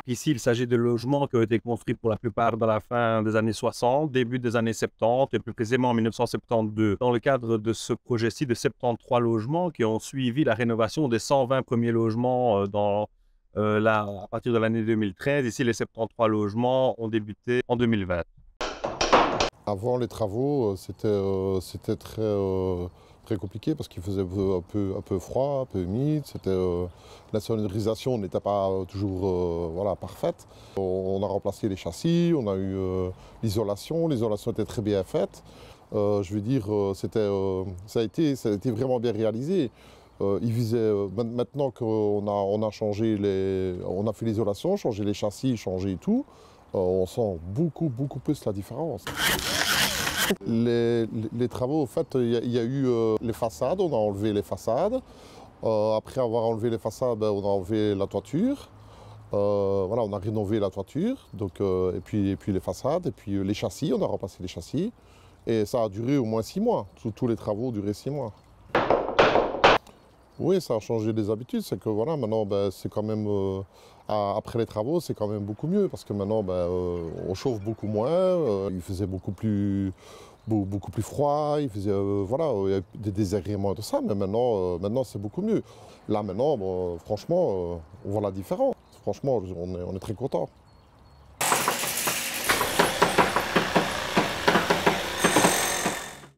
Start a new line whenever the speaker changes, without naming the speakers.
Ici, il s'agit de logements qui ont été construits pour la plupart dans la fin des années 60, début des années 70 et plus précisément en 1972. Dans le cadre de ce projet-ci de 73 logements qui ont suivi la rénovation des 120 premiers logements à partir de l'année 2013. Ici, les 73 logements ont débuté en 2020.
Avant les travaux, c'était très compliqué parce qu'il faisait un peu froid, un peu humide. La sonorisation n'était pas toujours voilà, parfaite. On a remplacé les châssis, on a eu l'isolation. L'isolation était très bien faite. Je veux dire, ça a été vraiment bien réalisé. Maintenant qu'on a changé on a fait l'isolation, changé les châssis, changé tout, on sent beaucoup plus la différence. Les travaux, en fait, il y a eu les façades, on a enlevé les façades. Après avoir enlevé les façades, ben, on a enlevé la toiture. Voilà, on a rénové la toiture, donc, et puis les façades, et puis les châssis, on a remplacé les châssis. Et ça a duré au moins 6 mois, tous les travaux ont duré 6 mois. Oui, ça a changé les habitudes, c'est que voilà, maintenant, ben, c'est quand même, après les travaux, c'est quand même beaucoup mieux, parce que maintenant, ben, on chauffe beaucoup moins, il faisait beaucoup plus froid, il faisait, voilà, il y a des désagréments et tout ça, mais maintenant c'est beaucoup mieux. Là, maintenant, bon, franchement, on voit la différence. Franchement, on est très content.